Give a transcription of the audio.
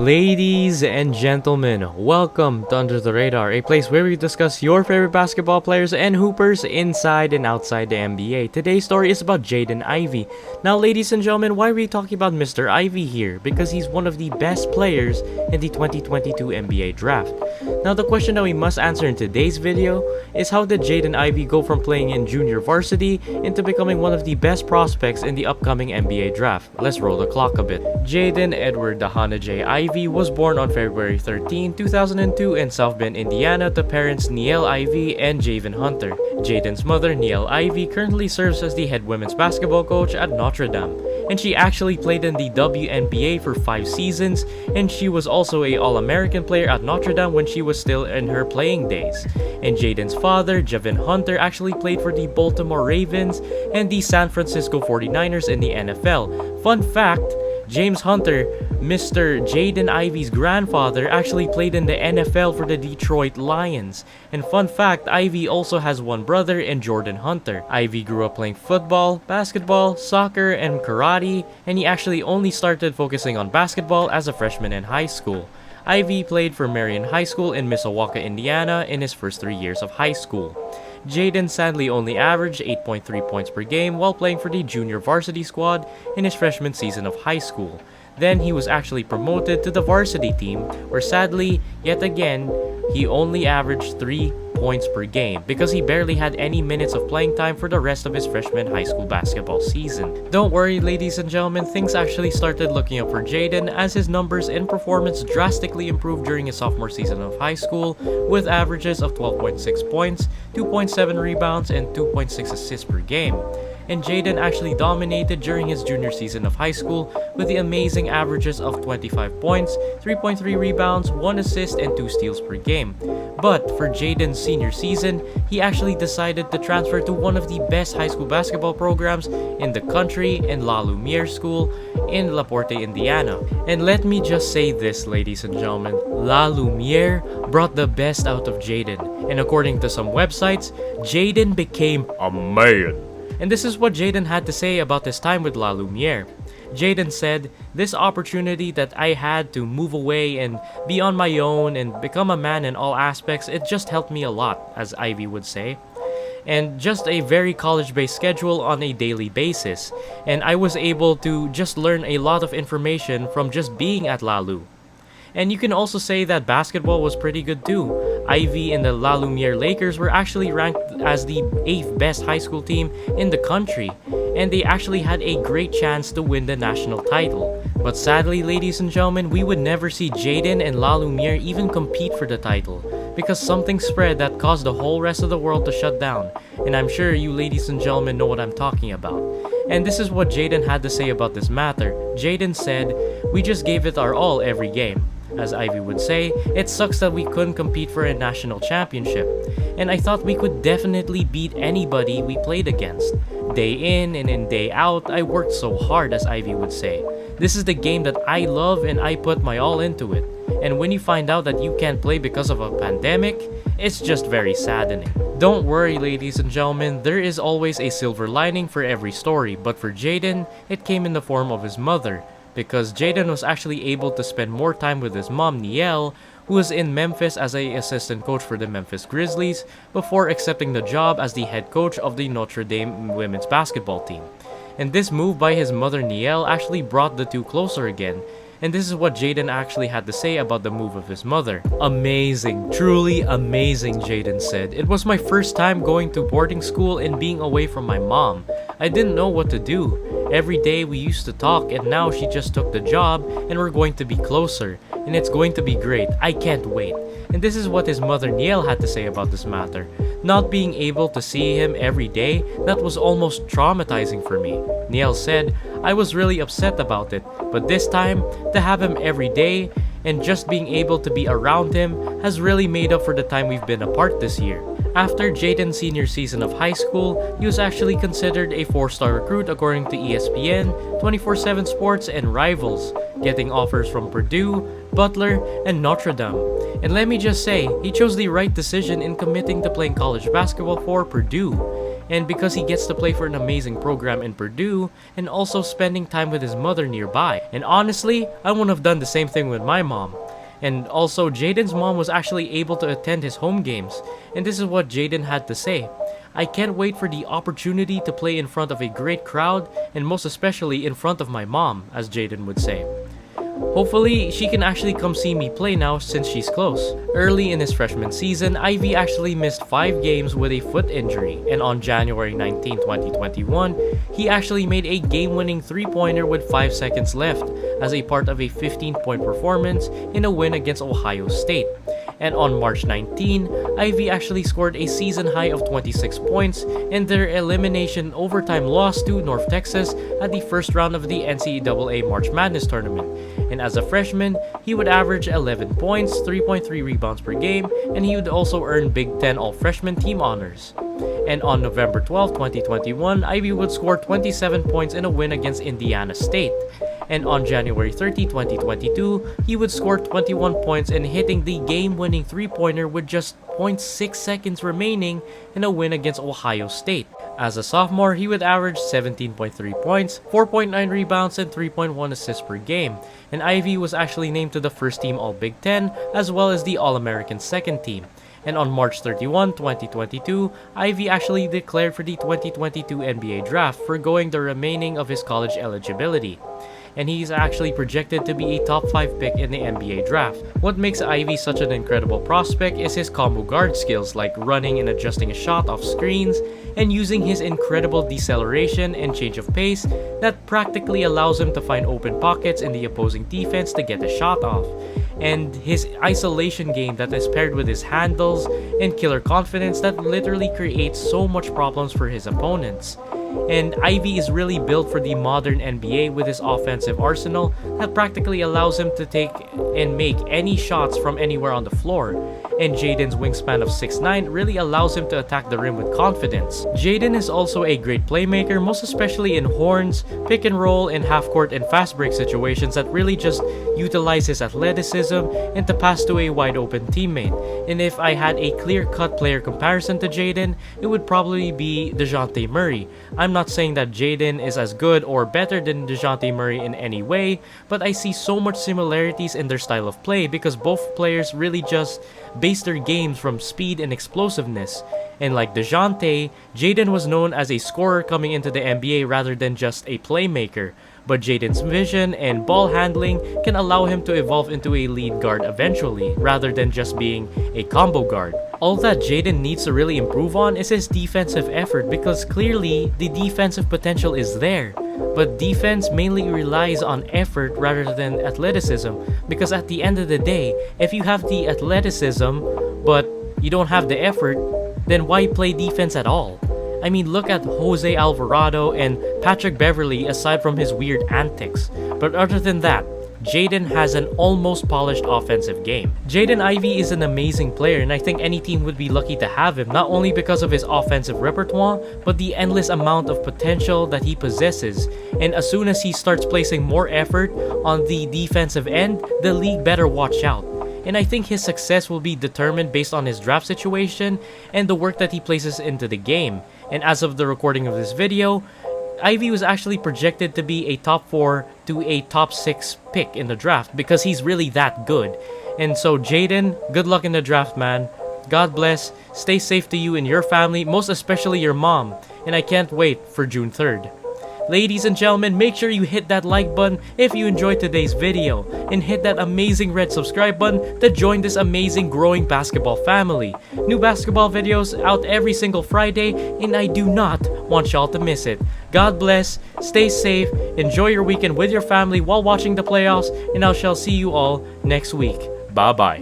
Ladies and gentlemen, welcome to Under the Radar, a place where we discuss your favorite basketball players and hoopers inside and outside the NBA. Today's story is about Jaden Ivey. Now, ladies and gentlemen, why are we talking about Mr. Ivey here? Because he's one of the best players in the 2022 NBA draft. Now, the question that we must answer in today's video is how did Jaden Ivey go from playing in junior varsity into becoming one of the best prospects in the upcoming NBA draft? Let's roll the clock a bit. Jaden Edward Dahana J. Ivey was born on February 13, 2002 in South Bend, Indiana to parents Niele Ivey and Javen Hunter. Jaden's mother, Niele Ivey, currently serves as the head women's basketball coach at Notre Dame, and she actually played in the WNBA for 5 seasons, and she was also a All-American player at Notre Dame when she was still in her playing days. And Jaden's father, Javen Hunter, actually played for the Baltimore Ravens and the San Francisco 49ers in the NFL. Fun fact, James Hunter, Mr. Jaden Ivey's grandfather, actually played in the NFL for the Detroit Lions. And fun fact, Ivey also has one brother in Jordan Hunter. Ivey grew up playing football, basketball, soccer, and karate, and he actually only started focusing on basketball as a freshman in high school. Ivey played for Marion High School in Mishawaka, Indiana in his first 3 years of high school. Jaden sadly only averaged 8.3 points per game while playing for the junior varsity squad in his freshman season of high school. Then he was actually promoted to the varsity team, where sadly, yet again, he only averaged 3 points per game because he barely had any minutes of playing time for the rest of his freshman high school basketball season. Don't worry, ladies and gentlemen, things actually started looking up for Jaden as his numbers and performance drastically improved during his sophomore season of high school, with averages of 12.6 points, 2.7 rebounds, and 2.6 assists per game. And Jaden actually dominated during his junior season of high school with the amazing averages of 25 points, 3.3 rebounds, 1 assist, and 2 steals per game. But for Jaden's senior season, he actually decided to transfer to one of the best high school basketball programs in the country in La Lumiere School in La Porte, Indiana. And let me just say this, ladies and gentlemen, La Lumiere brought the best out of Jaden. And according to some websites, Jaden became a man. And this is what Jaden had to say about his time with La Lumiere. Jaden said, "This opportunity that I had to move away and be on my own and become a man in all aspects, it just helped me a lot," as Ivey would say. And just a very college-based schedule on a daily basis. And I was able to just learn a lot of information from just being at La Lu. And you can also say that basketball was pretty good too. Ivey and the La Lumiere Lakers were actually ranked as the 8th best high school team in the country, and they actually had a great chance to win the national title. But sadly, ladies and gentlemen, we would never see Jaden and La Lumiere even compete for the title, because something spread that caused the whole rest of the world to shut down. And I'm sure you ladies and gentlemen know what I'm talking about. And this is what Jaden had to say about this matter. Jaden said, "We just gave it our all every game." As Ivey would say, "It sucks that we couldn't compete for a national championship. And I thought we could definitely beat anybody we played against. Day in and in day out, I worked so hard," as Ivey would say. "This is the game that I love and I put my all into it. And when you find out that you can't play because of a pandemic, it's just very saddening." Don't worry, ladies and gentlemen, there is always a silver lining for every story, but for Jaden, it came in the form of his mother. Because Jaden was actually able to spend more time with his mom, Niele, who was in Memphis as an assistant coach for the Memphis Grizzlies, before accepting the job as the head coach of the Notre Dame women's basketball team. And this move by his mother, Niele, actually brought the two closer again. And this is what Jaden actually had to say about the move of his mother. "Amazing, truly amazing," Jaden said. "It was my first time going to boarding school and being away from my mom. I didn't know what to do. Every day we used to talk, and now she just took the job and we're going to be closer. And it's going to be great. I can't wait." And this is what his mother Niele had to say about this matter. "Not being able to see him every day, that was almost traumatizing for me." Niele said, "I was really upset about it, but this time, to have him every day and just being able to be around him has really made up for the time we've been apart this year." After Jaden's senior season of high school, he was actually considered a 4-star recruit according to ESPN, 24/7 Sports, and Rivals, getting offers from Purdue, Butler, and Notre Dame. And let me just say, he chose the right decision in committing to playing college basketball for Purdue. and because he gets to play for an amazing program in Purdue, and also spending time with his mother nearby. And honestly, I wouldn't have done the same thing with my mom. And also, Jaden's mom was actually able to attend his home games, and this is what Jaden had to say. "I can't wait for the opportunity to play in front of a great crowd, and most especially in front of my mom," as Jaden would say. Hopefully, she can actually come see me play now since she's close. Early in his freshman season, Ivey actually missed 5 games with a foot injury, and on January 19, 2021, he actually made a game-winning 3-pointer with 5 seconds left as a part of a 15-point performance in a win against Ohio State. And on March 19, Ivey actually scored a season high of 26 points in their elimination overtime loss to North Texas at the first round of the NCAA March Madness tournament. And as a freshman, he would average 11 points, 3.3 rebounds per game, and he would also earn Big Ten All-Freshman team honors. And on November 12, 2021, Ivey would score 27 points in a win against Indiana State. And on January 30, 2022, he would score 21 points and hitting the game-winning 3-pointer with just 0.6 seconds remaining in a win against Ohio State. As a sophomore, he would average 17.3 points, 4.9 rebounds, and 3.1 assists per game. And Ivey was actually named to the first team All-Big Ten, as well as the All-American second team. And on March 31, 2022, Ivey actually declared for the 2022 NBA draft, forgoing the remaining of his college eligibility. And he's actually projected to be a top 5 pick in the NBA draft. What makes Ivey such an incredible prospect is his combo guard skills, like running and adjusting a shot off screens, and using his incredible deceleration and change of pace that practically allows him to find open pockets in the opposing defense to get a shot off. And his isolation game that is paired with his handles and killer confidence that literally creates so much problems for his opponents. And Ivey is really built for the modern NBA with his offensive arsenal that practically allows him to take and make any shots from anywhere on the floor. And Jaden's wingspan of 6'9" really allows him to attack the rim with confidence. Jaden is also a great playmaker, most especially in horns, pick and roll, and half-court and fast break situations that really just utilize his athleticism and to pass to a wide-open teammate. And if I had a clear-cut player comparison to Jaden, it would probably be DeJounte Murray. I'm not saying that Jaden is as good or better than DeJounte Murray in any way, but I see so much similarities in their style of play because both players really just base their games from speed and explosiveness. And like DeJounte, Jaden was known as a scorer coming into the NBA rather than just a playmaker. But Jaden's vision and ball handling can allow him to evolve into a lead guard eventually, rather than just being a combo guard. All that Jaden needs to really improve on is his defensive effort because clearly the defensive potential is there. But defense mainly relies on effort rather than athleticism because at the end of the day, if you have the athleticism but you don't have the effort, then why play defense at all? I mean, look at Jose Alvarado and Patrick Beverley aside from his weird antics. But other than that, Jaden has an almost polished offensive game. Jaden Ivey is an amazing player and I think any team would be lucky to have him, not only because of his offensive repertoire, but the endless amount of potential that he possesses. And as soon as he starts placing more effort on the defensive end, the league better watch out. And I think his success will be determined based on his draft situation and the work that he places into the game. And as of the recording of this video, Ivey was actually projected to be a top 4 to a top 6 pick in the draft because he's really that good. And so Jaden, good luck in the draft, man. God bless, stay safe to you and your family, most especially your mom. And I can't wait for June 3rd. Ladies and gentlemen, make sure you hit that like button if you enjoyed today's video, and hit that amazing red subscribe button to join this amazing growing basketball family. New basketball videos out every single Friday, and I do not want y'all to miss it. God bless, stay safe, enjoy your weekend with your family while watching the playoffs, and I shall see you all next week. Bye bye.